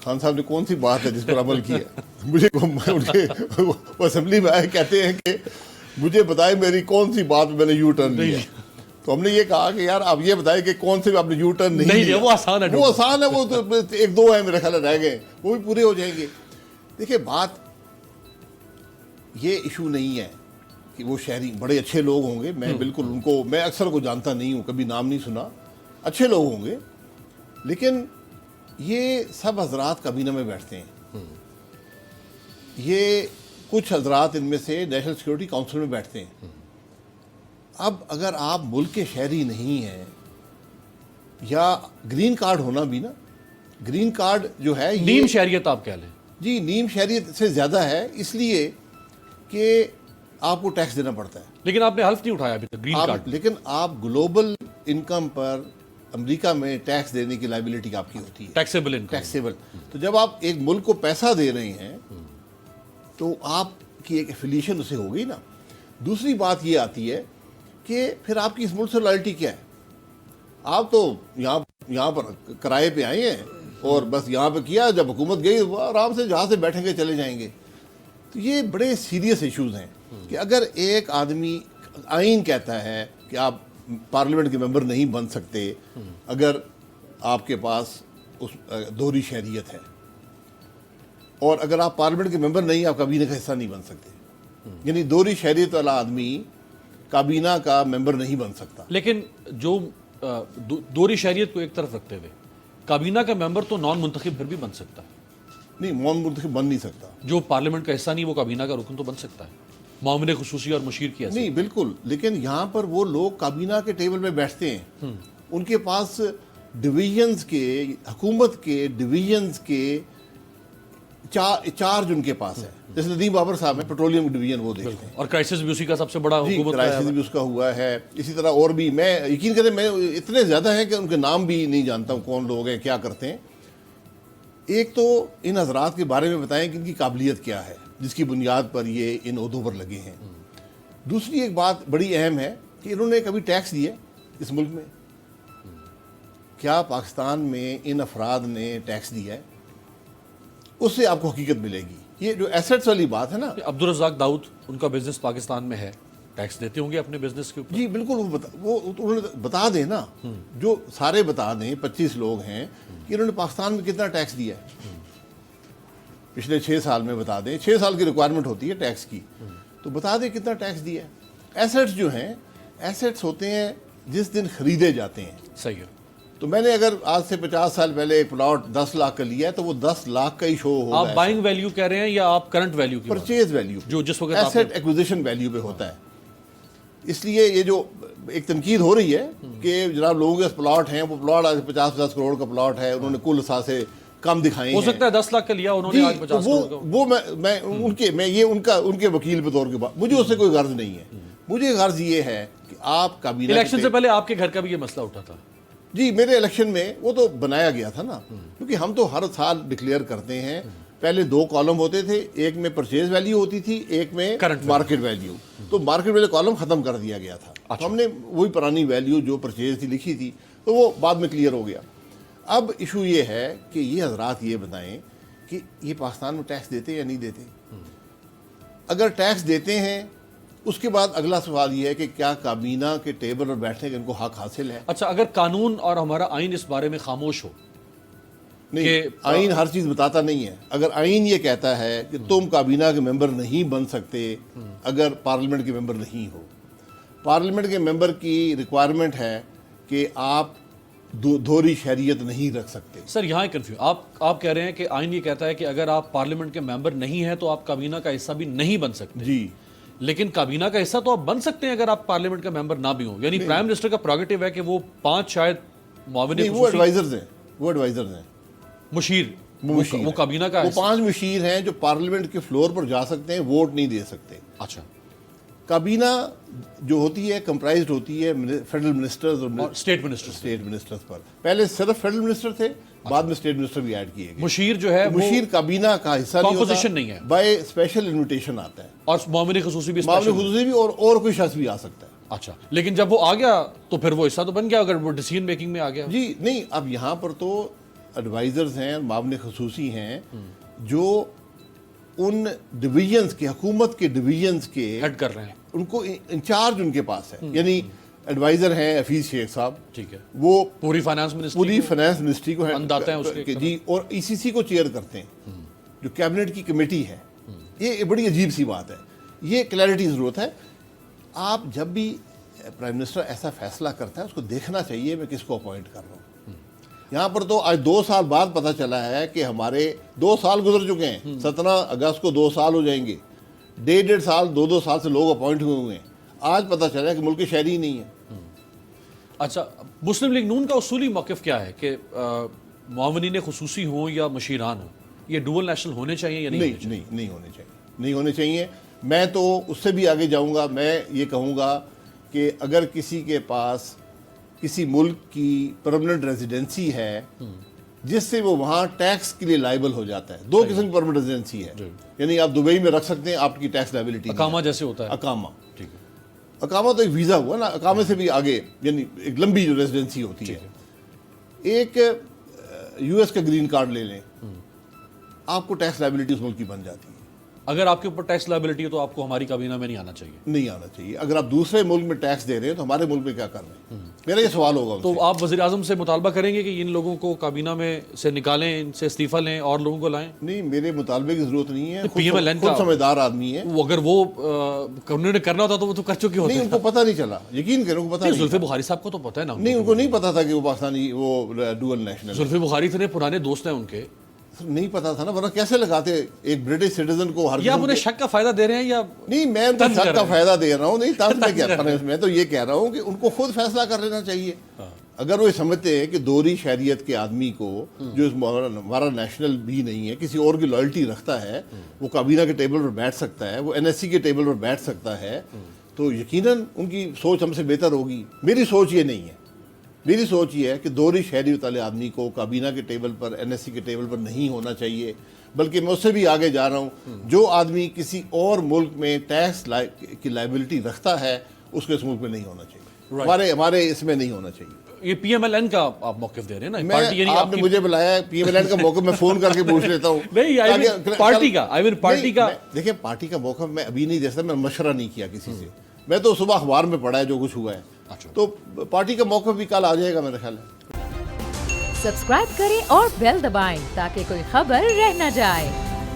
خان صاحب نے کون سی بات ہے جس پر عمل کیا؟ مجھے وہ اسمبلی میں آئے کہتے ہیں کہ مجھے بتائے میری کون سی بات میں نے یو ٹرن لیا. تو ہم نے یہ کہا کہ یار آپ یہ بتائیں کہ کون سے آپ نے یو ٹرن نہیں لیا. وہ آسان ہے, وہ آسان ہے, وہ تو ایک دو ہیں میرے خیال رہ گئے, وہ بھی پورے ہو جائیں گے. دیکھیں بات یہ ایشو نہیں ہے کہ وہ شہری بڑے اچھے لوگ ہوں گے, میں بالکل ان کو, میں اکثر کو جانتا نہیں ہوں, کبھی نام نہیں سنا, اچھے لوگ ہوں گے, لیکن یہ سب حضرات کابینہ میں بیٹھتے ہیں. یہ کچھ حضرات ان میں سے نیشنل سیکورٹی کونسل میں بیٹھتے ہیں. اب اگر آپ ملک کے شہری نہیں ہیں, یا گرین کارڈ ہونا بھی نا, گرین کارڈ جو ہے نیم شہریت آپ کہہ لیں, جی نیم شہریت سے زیادہ ہے, اس لیے کہ آپ کو ٹیکس دینا پڑتا ہے. لیکن آپ نے حلف نہیں اٹھایا ابھی تک گرین کارڈ. لیکن آپ گلوبل انکم پر امریکہ میں ٹیکس دینے کی لائبلٹی آپ کی ہوتی ہے, ٹیکسیبل انکم. ٹیکسیبل. تو جب آپ ایک ملک کو پیسہ دے رہے ہیں تو آپ کی ایک ایفیلیشن اسے ہوگی نا. دوسری بات یہ آتی ہے کہ پھر آپ کی اس ملک سے لائلٹی کیا ہے؟ آپ تو یہاں پر کرائے پہ آئے ہیں اور بس یہاں پہ کیا, جب حکومت گئی آرام سے جہاں سے بیٹھیں گے چلے جائیں گے. تو یہ بڑے سیریس ایشوز ہیں کہ اگر ایک آدمی, آئین کہتا ہے کہ آپ پارلیمنٹ کے ممبر نہیں بن سکتے اگر آپ کے پاس دوہری شہریت ہے, اور اگر آپ پارلیمنٹ کے ممبر نہیں, آپ کابینہ کا حصہ نہیں بن سکتے. یعنی دوہری شہریت والا آدمی کابینہ کا ممبر نہیں بن سکتا. لیکن جو دوہری شہریت کو ایک طرف رکھتے ہوئے کابینہ کا ممبر تو نان منتخب پھر بھی بن سکتا ہے. نہیں, نان منتخب بن نہیں سکتا. جو پارلیمنٹ کا حصہ نہیں وہ کابینہ کا رکن تو بن سکتا ہے, معاون خصوصی اور مشیر کی حیثیت. نہیں بالکل, لیکن یہاں پر وہ لوگ کابینہ کے ٹیبل میں بیٹھتے ہیں, ان کے پاس ڈویژنز کے, حکومت کے ڈویژنز کے چارج ان کے پاس ہے. جیسے ندیم بابر صاحب ہیں, پیٹرولیم ڈویژن وہ دیکھتے ہیں, اور کرائسس بھی اسی کا سب سے بڑا حکومت کا کرائسس بھی اس کا ہوا ہے. اسی طرح اور بھی, میں یقین کریں میں اتنے زیادہ ہیں کہ ان کے نام بھی نہیں جانتا ہوں کون لوگ ہیں, کیا کرتے ہیں. ایک تو ان حضرات کے بارے میں بتائیں کہ ان کی قابلیت کیا ہے جس کی بنیاد پر یہ ان عہدوں پر لگے ہیں. دوسری ایک بات بڑی اہم ہے کہ انہوں نے کبھی ٹیکس دیا اس ملک میں؟ کیا پاکستان میں ان افراد نے ٹیکس دیا ہے؟ اس سے آپ کو حقیقت ملے گی. یہ جو ایسٹس والی بات ہے نا, عبدالرزاق داؤد, ان کا بزنس پاکستان میں ہے, ٹیکس دیتے ہوں گے اپنے بزنس کے اوپر. جی بالکل, وہ انہوں نے بتا دیں نا, جو سارے بتا دیں, 25 لوگ ہیں کہ انہوں نے پاکستان میں کتنا ٹیکس دیا ہے پچھلے 6 سال میں. بتا دیں, 6 سال کی ریکوائرمنٹ ہوتی ہے ٹیکس کی, تو بتا دیں کتنا ٹیکس دیا ہے. ایسٹس جو ہیں, ایسٹس ہوتے ہیں جس دن خریدے جاتے ہیں. صحیح ہے. تو میں نے اگر آج سے 50 سال پہلے ایک پلاٹ 10 لاکھ کا لیا ہے تو وہ 10 لاکھ کا ہی شو ہوگا. آپ بائنگ ویلیو کہہ رہے ہیں یا آپ کرنٹ ویلیو کی؟ پرچیز ویلیو, جو جس وقت ایسٹ ایکوزیشن ویلیو پہ ہوتا ہے. اس لیے یہ جو ایک تنقید ہو رہی ہے کہ جناب لوگوں کے پلاٹ ہیں, وہ پلاٹ آج 50 کروڑ کا پلاٹ ہے, انہوں نے کل اثاثے کم دکھائے ہیں. ہو سکتا ہے 10 لاکھ کا لیا انہوں نے, آج 50 کروڑ کا. وہ میں یہ ان کے وکیل کے طور کے بعد مجھے اس سے کوئی غرض نہیں ہے. مجھے غرض یہ ہے کہ آپ کابینہ, الیکشن سے پہلے آپ کے گھر کا بھی یہ مسئلہ اٹھا تھا. جی میرے الیکشن میں وہ تو بنایا گیا تھا نا, کیونکہ ہم تو ہر سال ڈکلیئر کرتے ہیں. پہلے 2 کالم ہوتے تھے, ایک میں پرچیز ویلیو ہوتی تھی, ایک میں مارکیٹ ویلیو. تو مارکیٹ ویلیو کالم ختم کر دیا گیا تھا. ہم نے وہی پرانی ویلیو جو پرچیز تھی لکھی تھی, تو وہ بعد میں کلیئر ہو گیا. اب ایشو یہ ہے کہ یہ حضرات یہ بتائیں کہ یہ پاکستان میں ٹیکس دیتے یا نہیں دیتے. اگر ٹیکس دیتے ہیں, اس کے بعد اگلا سوال یہ ہے کہ کیا کابینہ کے ٹیبل پر بیٹھنے کا ان کو حق حاصل ہے؟ اچھا, اگر قانون اور ہمارا آئین اس بارے میں خاموش ہو. نہیں, آئین ہر چیز بتاتا نہیں ہے. اگر آئین یہ کہتا ہے کہ تم کابینہ کے ممبر نہیں بن سکتے اگر پارلیمنٹ کے ممبر نہیں ہو, پارلیمنٹ کے ممبر کی ریکوائرمنٹ ہے کہ آپ دوہری شہریت نہیں رکھ سکتے. سر یہاں کنفیوژن, آپ کہہ رہے ہیں کہ آئین یہ کہتا ہے کہ اگر آپ پارلیمنٹ کے ممبر نہیں ہیں تو آپ کابینہ کا حصہ بھی نہیں بن سکتے. جی, لیکن کابینہ کا حصہ تو آپ بن سکتے ہیں اگر آپ پارلیمنٹ کا ممبر نہ بھی ہوں. یعنی پرائم منسٹر کا پروگیٹو ہے کہ وہ 5 شاید معاون وہ ایڈوائزرز ہیں, مشیر, وہ کابینہ کا, وہ 5 مشیر ہیں جو پارلیمنٹ کے فلور پر جا سکتے ہیں, ووٹ نہیں دے سکتے. اچھا, کابینہ جو ہوتی ہے کمپرائزڈ ہوتی ہے فیڈرل منسٹرز اور اسٹیٹ منسٹرز پر. پہلے صرف فیڈرل منسٹر تھے, بعد میں اسٹیٹ منسٹر بھی ایڈ کیے گئے. مشیر جو ہے مشیر کابینہ کا حصہ نہیں ہے, بائی اسپیشل انویٹیشن آتا ہے, اور معاون خصوصی بھی اور کوئی شخص بھی آ سکتا ہے. اچھا, لیکن جب وہ آ گیا تو پھر وہ حصہ تو بن گیا اگر وہ ڈیسیژن میکنگ میں آ گیا. جی نہیں, اب یہاں پر تو ایڈوائزرز ہیں, معاون خصوصی ہیں جو ان ڈویژنز کے, حکومت کے ڈویژنز کے ہیڈ کر رہے ہیں, ان کو انچارج ان کے پاس ہے. یعنی ایڈوائزر ہیں حفیظ شیخ صاحب, ٹھیک ہے, وہ پوری فائنانس منسٹری کو انداتے ہیں اس کے جی, اور ECC کو چیئر کرتے ہیں, جو کیبنٹ کی کمیٹی ہے. یہ بڑی عجیب سی بات ہے, یہ کلیئرٹی ضرورت ہے. آپ جب بھی پرائم منسٹر ایسا فیصلہ کرتا ہے اس کو دیکھنا چاہیے میں کس کو اپوائنٹ کر رہا ہوں. یہاں پر تو آج 2 سال بعد پتہ چلا ہے کہ ہمارے 2 سال گزر چکے ہیں, 17 اگست کو 2 سال ہو جائیں گے. 1.5 سال 2 سال سے لوگ اپوائنٹ ہوئے ہیں. آج پتہ چلا ہے کہ ملک کے شہری ہی نہیں ہے. اچھا, مسلم لیگ نون کا اصولی موقف کیا ہے کہ معاونین خصوصی ہوں یا مشیران ہوں, یہ ڈوئل نیشنل ہونے چاہیے یا نہیں؟ نہیں ہونے چاہیے, نہیں ہونے چاہیے. میں تو اس سے بھی آگے جاؤں گا, میں یہ کہوں گا کہ اگر کسی کے پاس کسی ملک کی پرماننٹ ریزیڈنسی ہے جس سے وہ وہاں ٹیکس کے لیے لائبل ہو جاتا ہے, 2 قسم کی پرماننٹ ریزیڈنسی ہے. یعنی آپ دبئی میں رکھ سکتے ہیں, آپ کی ٹیکس لائبلٹی اقامہ جیسے ہوتا ہے, اقامہ. ٹھیک ہے, اقامہ تو ایک ویزا ہوا نا, اقامے سے بھی آگے, یعنی ایک لمبی جو ریزیڈنسی ہوتی ہے. ایک US کا گرین کارڈ لے لیں, آپ کو ٹیکس لائبلٹی اس ملک کی بن جاتی ہے. اگر آپ کے اوپر ٹیکس لائبلٹی ہے تو آپ کو ہماری کابینہ میں نہیں آنا چاہیے. نہیں آنا چاہیے. اگر آپ دوسرے ملک میں ٹیکس دے رہے ہیں تو ہمارے ملک میں کیا کر رہے ہیں, میرا یہ سوال ہوگا. تو آپ وزیر اعظم سے مطالبہ کریں گے کہ ان لوگوں کو کابینہ میں سے نکالیں, ان سے استعفیٰ لیں اور لوگوں کو لائیں؟ نہیں, میرے مطالبے کی ضرورت نہیں ہے. PMLN خود سمجھدار آدمی ہے. اگر وہ انہوں نے کرنا ہوتا تو وہ تو کر چکے ہوتے. نہیں, ان کو پتہ نہیں چلا, یقین کریں, ان کو پتہ نہیں. زلفی بخاری صاحب کو تو پتہ ہے نا. نہیں, ان کو نہیں پتا تھا کہ وہ پاکستانی, وہ ڈوئل نیشنل. زلفی بخاری اتنے پرانے دوست ہیں ان کے, نہیں پتا تھا نا, ورنہ کیسے لگاتے ایک برٹش سٹیزن کو ہر. یا آپ انہیں شک کا فائدہ دے رہے ہیں یا نہیں, میں ان کو شک کا فائدہ دے رہا ہوں. نہیں, طنز میں کیا, میں تو یہ کہہ رہا ہوں کہ ان کو خود فیصلہ کر لینا چاہیے. اگر وہ سمجھتے ہیں کہ دوہری شہریت کے آدمی کو, جو ہمارا نیشنل بھی نہیں ہے, کسی اور کی لائلٹی رکھتا ہے, وہ کابینہ کے ٹیبل پر بیٹھ سکتا ہے, وہ NSC کے ٹیبل پر بیٹھ سکتا ہے, تو یقیناً ان کی سوچ ہم سے بہتر ہوگی. میری سوچ یہ نہیں ہے. میری سوچ یہ ہے کہ دوہری شہریت والے آدمی کو کابینہ کے ٹیبل پر, NSC کے ٹیبل پر نہیں ہونا چاہیے. بلکہ میں اس سے بھی آگے جا رہا ہوں, جو آدمی کسی اور ملک میں ٹیکس کی لائبلٹی رکھتا ہے اس کو اس ملک میں نہیں ہونا چاہیے. ہمارے اس میں نہیں ہونا چاہیے. یہ PMLN کا آپ موقف دے رہے ہیں نا, آپ نے مجھے بلایا ہے, PMLN کا موقف میں فون کر کے پوچھ لیتا ہوں. نہیں, پارٹی کا دیکھیں, پارٹی کا موقف میں ابھی نہیں دے سکتا, میں مشورہ نہیں کیا کسی سے. میں تو صبح اخبار میں پڑھا ہے جو کچھ ہوا ہے. تو پارٹی کا موقف بھی کل آ جائے گا میرا خیال ہے. سبسکرائب کریں اور بیل دبائیں تاکہ کوئی خبر رہ نہ جائے.